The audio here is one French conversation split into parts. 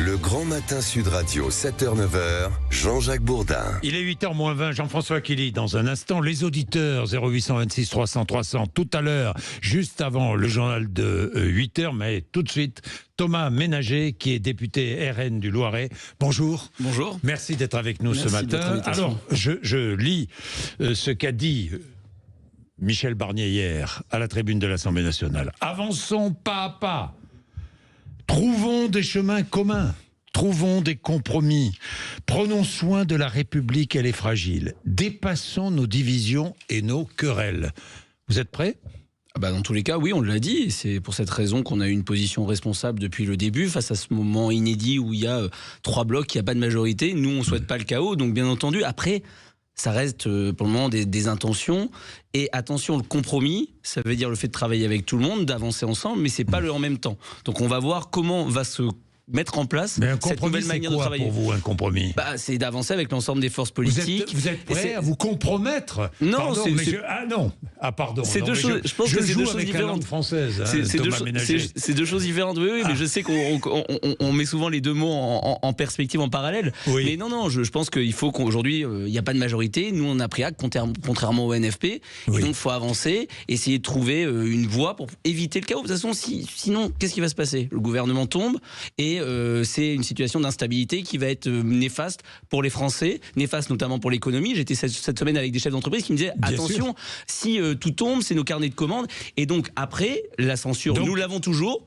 Le grand matin Sud Radio, 7h-9h, Jean-Jacques Bourdin. Il est 8h-20, Jean-François Killy. Dans un instant, les auditeurs 0826 300 300. Tout à l'heure, juste avant le journal de 8h, mais tout de suite, Thomas Ménager, qui est député RN du Loiret. Bonjour. Bonjour. Merci d'être avec nous ce matin. Alors, je lis ce qu'a dit Michel Barnier hier à la tribune de l'Assemblée nationale. Avançons pas à pas. Trouvons des chemins communs, trouvons des compromis, prenons soin de la République, elle est fragile, dépassons nos divisions et nos querelles. Vous êtes prêts ? Dans tous les cas, oui, on l'a dit. C'est pour cette raison qu'on a eu une position responsable depuis le début, face à ce moment inédit où il y a 3 blocs, il n'y a pas de majorité. Nous, on ne souhaite pas le chaos, donc bien entendu, après... Ça reste pour le moment des intentions. Et attention, le compromis, ça veut dire le fait de travailler avec tout le monde, d'avancer ensemble, mais c'est pas le en même temps. Donc on va voir comment va se mettre en place cette nouvelle manière de travailler. Pour vous, un compromis ? C'est d'avancer avec l'ensemble des forces politiques. Vous êtes prêt à vous compromettre ? Non, pardon. C'est deux choses. Je pense que c'est deux choses différentes. Française. C'est deux choses différentes. Oui, mais je sais qu'on met souvent les deux mots en perspective, en parallèle. Oui. Mais non, je pense qu'il faut qu'aujourd'hui, il n'y a pas de majorité. Nous, on a pris acte, contrairement au NFP. Oui. Et donc, il faut avancer, essayer de trouver une voie pour éviter le chaos. De toute façon, sinon, qu'est-ce qui va se passer ? Le gouvernement tombe et c'est une situation d'instabilité qui va être néfaste pour les Français, néfaste notamment pour l'économie. J'étais cette semaine avec des chefs d'entreprise qui me disaient attention, si tout tombe, c'est nos carnets de commandes. Et donc après, la censure, nous l'avons toujours,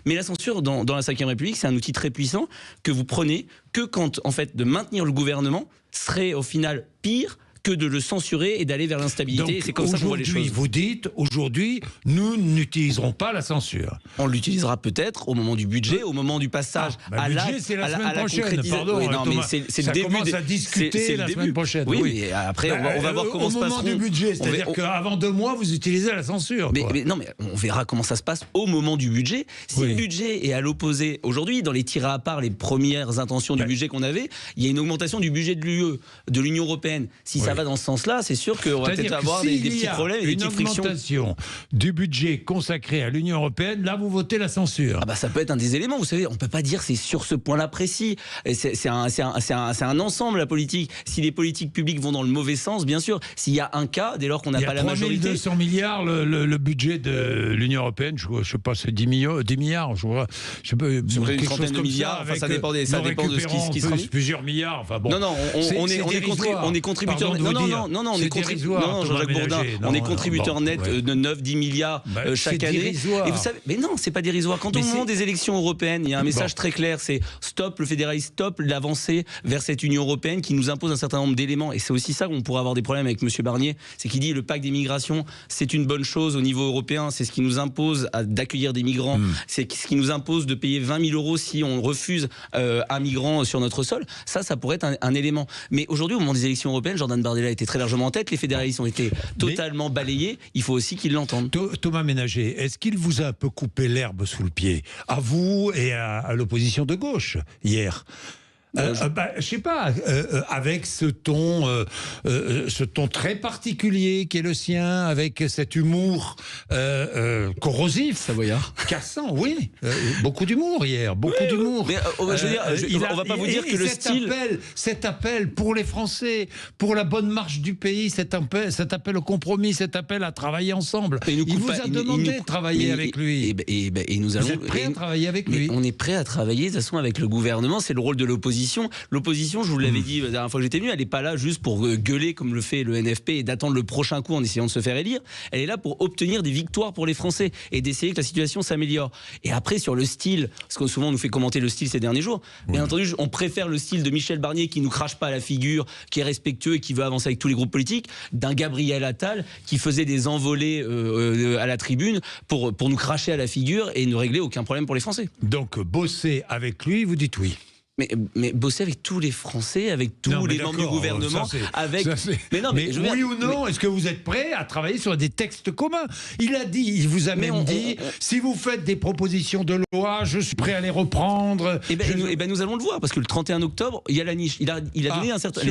mais la censure dans la 5e République, c'est un outil très puissant que vous prenez que quand, en fait, de maintenir le gouvernement serait au final pire que de le censurer et d'aller vers l'instabilité. C'est comme ça qu'on voit les choses. Vous dites, aujourd'hui, nous n'utiliserons pas la censure. On l'utilisera peut-être au moment du budget, au moment du passage à la budget, c'est la semaine prochaine. Pardon, oui, non, mais c'est le début. Commence à discuter la semaine prochaine. Oui, mais après, on va voir comment se passe. Au moment du budget, c'est-à-dire qu'avant 2 mois, vous utilisez la censure. Mais on verra comment ça se passe au moment du budget. Si le budget est à l'opposé, aujourd'hui, dans les tirés à part, les premières intentions du budget qu'on avait, il y a une augmentation du budget de l'UE, de l'Union européenne. Si ça va dans ce sens-là, c'est sûr qu'on va peut-être avoir des petits problèmes et des petites frictions. Une augmentation du budget consacré à l'Union européenne, là vous votez la censure. Ça peut être un des éléments, vous savez, on ne peut pas dire c'est sur ce point-là précis. C'est un ensemble, la politique. Si les politiques publiques vont dans le mauvais sens, bien sûr, s'il y a un cas, dès lors qu'on n'a pas la majorité... Il y a 200 milliards, le budget de l'Union européenne, je ne sais pas, c'est 10 milliards, je vois. C'est une trentaine de milliards, ça dépend de ce qui sera mis. Plusieurs milliards, enfin bon. Non, on est contributeur. Non, on est contributeur. Jean-Jacques Bourdin, on est contributeur net de 9-10 milliards chaque année. Et vous savez, mais non, c'est pas dérisoire. Quand au moment des élections européennes, il y a un message très clair, c'est stop le fédéralisme, stop l'avancée vers cette Union européenne qui nous impose un certain nombre d'éléments. Et c'est aussi ça qu'on pourrait avoir des problèmes avec M. Barnier, c'est qu'il dit le pacte des migrations, c'est une bonne chose au niveau européen, c'est ce qui nous impose d'accueillir des migrants, c'est ce qui nous impose de payer 20 000 € si on refuse un migrant sur notre sol. Ça pourrait être un élément. Mais aujourd'hui, au moment des élections européennes, Jordan Bardella était très largement en tête, les fédéralistes ont été totalement balayés, il faut aussi qu'ils l'entendent. Thomas Ménager, est-ce qu'il vous a un peu coupé l'herbe sous le pied, à vous et à l'opposition de gauche, hier ? Je sais pas, avec ce ton très particulier qui est le sien, avec cet humour corrosif, savoyard, cassant, oui, beaucoup d'humour hier, d'humour. Mais je veux dire, on va pas vous dire que le style, cet appel pour les Français, pour la bonne marche du pays, cet appel au compromis, cet appel à travailler ensemble. Il vous a demandé de travailler avec lui. Et nous allons. Vous êtes prêt à travailler avec lui ? On est prêt à travailler de toute façon avec le gouvernement. C'est le rôle de l'opposition. L'opposition, je vous l'avais dit la dernière fois que j'étais venu, elle n'est pas là juste pour gueuler comme le fait le NFP et d'attendre le prochain coup en essayant de se faire élire. Elle est là pour obtenir des victoires pour les Français et d'essayer que la situation s'améliore. Et après, sur le style, parce que souvent on nous fait commenter le style ces derniers jours, bien entendu, on préfère le style de Michel Barnier qui nous crache pas à la figure, qui est respectueux et qui veut avancer avec tous les groupes politiques, d'un Gabriel Attal qui faisait des envolées à la tribune pour nous cracher à la figure et ne régler aucun problème pour les Français. Donc, bosser avec lui, vous dites oui. Mais bosser avec tous les Français, avec tous les membres du gouvernement, mais oui ou non, est-ce que vous êtes prêt à travailler sur des textes communs? Il vous a même dit, si vous faites des propositions de loi, je suis prêt à les reprendre. Nous allons le voir, parce que le 31 octobre, il y a la niche. Il a donné un certain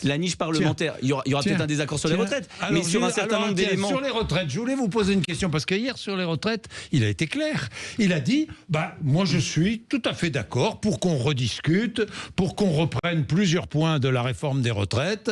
la niche parlementaire. Il y aura peut-être un désaccord sur les retraites, mais sur un certain nombre d'éléments. Sur les retraites, je voulais vous poser une question, parce que hier, sur les retraites, il a été clair. Il a dit, moi je suis tout à fait d'accord pour qu'on rediscute, pour qu'on reprenne plusieurs points de la réforme des retraites.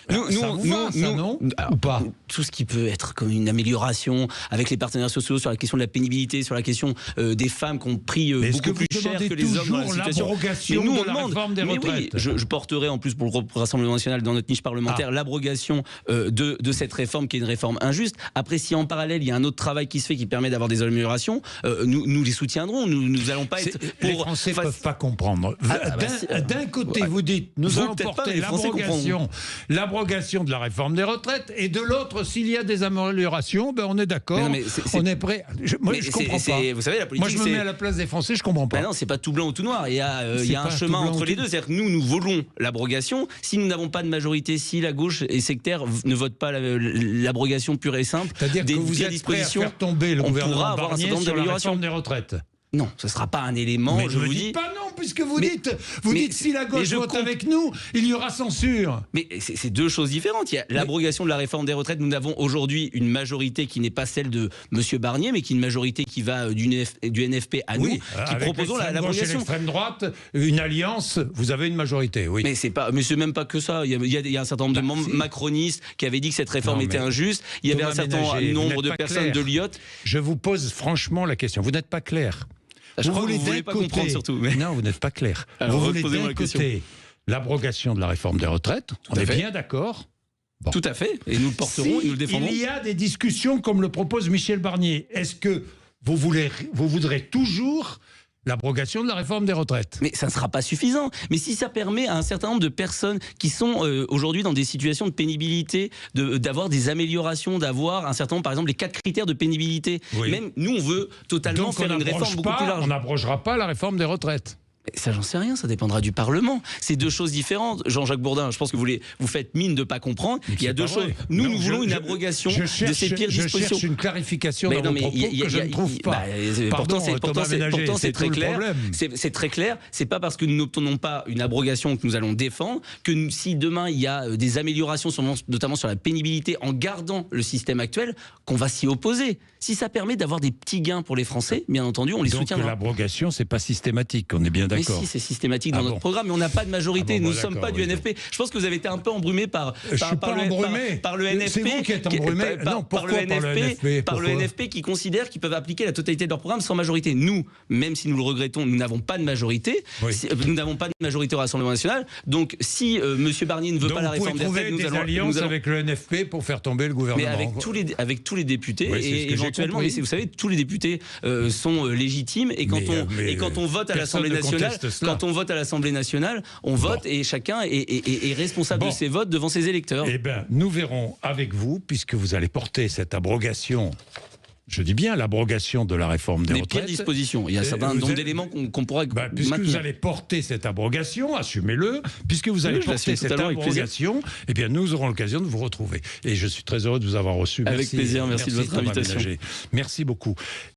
Ou pas? Tout ce qui peut être comme une amélioration avec les partenaires sociaux sur la question de la pénibilité, sur la question des femmes qui ont pris beaucoup plus cher que les hommes dans la situation. L'abrogation de la réforme des retraites. Oui, je porterai en plus pour le groupe Rassemblement national dans notre niche parlementaire l'abrogation de cette réforme qui est une réforme injuste. Après, si en parallèle il y a un autre travail qui se fait qui permet d'avoir des améliorations, nous les soutiendrons. Nous n'allons pas être pour. Les Français ne peuvent pas comprendre. D'un côté, vous dites nous allons porter l'abrogation de la réforme des retraites, et de l'autre, s'il y a des améliorations, on est d'accord, on est prêt. Moi, je comprends pas. Vous savez, la politique, moi, je me mets à la place des Français, je comprends pas. Non, c'est pas tout blanc ou tout noir. Il y a un chemin entre les deux. C'est-à-dire que nous voulons l'abrogation. Si nous n'avons pas de majorité, si la gauche et sectaire ne votent pas l'abrogation pure et simple, c'est-à-dire que vous êtes prêt à faire tomber le gouvernement Barnier sur la réforme des retraites. Non, ce ne sera pas un élément, mais je vous dis pas non, puisque vous dites si la gauche vote avec nous, il y aura censure. Mais c'est deux choses différentes. Il y a l'abrogation de la réforme des retraites. Nous avons aujourd'hui une majorité qui n'est pas celle de M. Barnier, mais qui est une majorité qui va du NFP à nous, qui proposons l'abrogation. L'extrême droite, une alliance, vous avez une majorité, oui. Mais c'est même pas que ça. Il y a un certain nombre de membres macronistes qui avaient dit que cette réforme était injuste. Il y avait un certain nombre de personnes de l'IOT. Je vous pose franchement la question. Vous n'êtes pas clair. Je crois que vous ne voulez pas comprendre surtout. Mais... Non, vous n'êtes pas clair. Alors, vous voulez d'un côté l'abrogation de la réforme des retraites. On est bien d'accord. Bon. Tout à fait. Et nous le porterons et nous le défendrons. Il y a des discussions comme le propose Michel Barnier. Est-ce que vous voudrez toujours l'abrogation de la réforme des retraites? Mais ça ne sera pas suffisant. Mais si ça permet à un certain nombre de personnes qui sont aujourd'hui dans des situations de pénibilité, d'avoir des améliorations, d'avoir un certain nombre, par exemple, les 4 critères de pénibilité. Oui. Même nous, on veut totalement faire une réforme beaucoup plus large. On n'abrogera pas la réforme des retraites. Ça, j'en sais rien, ça dépendra du Parlement. C'est deux choses différentes. Jean-Jacques Bourdin, je pense que vous faites mine de ne pas comprendre. Il y a deux choses. Nous voulons une abrogation de ces pires dispositions. Je cherche une clarification dans vos propos que je ne trouve pas. Pourtant, c'est très clair. C'est très clair. C'est pas parce que nous n'obtenons pas une abrogation que nous allons défendre que si demain il y a des améliorations, notamment sur la pénibilité, en gardant le système actuel, qu'on va s'y opposer. Si ça permet d'avoir des petits gains pour les Français, bien entendu, on les soutiendra. Donc l'abrogation, c'est pas systématique, on est bien d'accord. Mais si, c'est systématique dans notre programme, mais on n'a pas de majorité. Nous ne sommes pas du NFP. Je pense que vous avez été un peu embrumé par le NFP. C'est vous qui êtes embrumé. Par le NFP qui considère qu'ils peuvent appliquer la totalité de leur programme sans majorité. Nous, même si nous le regrettons, nous n'avons pas de majorité. Nous n'avons pas de majorité au Rassemblement national. Donc si M. Barnier ne veut pas la réforme des retraites, nous allons alliances avec le NFP pour faire tomber le gouvernement. Mais avec tous les députés et éventuellement, mais vous savez, tous les députés sont légitimes et quand on vote à l'Assemblée nationale, on vote et chacun est responsable de ses votes devant ses électeurs. Eh bien, nous verrons avec vous, puisque vous allez porter cette abrogation. Je dis bien l'abrogation de la réforme des retraites. Des pires dispositions. Il y a un certain nombre d'éléments qu'on pourra puisque maintenir. vous allez porter cette abrogation, assumez-le. Puisque vous allez porter cette abrogation, eh bien, nous aurons l'occasion de vous retrouver. Et je suis très heureux de vous avoir reçu. Avec plaisir. Merci de votre invitation. Merci beaucoup.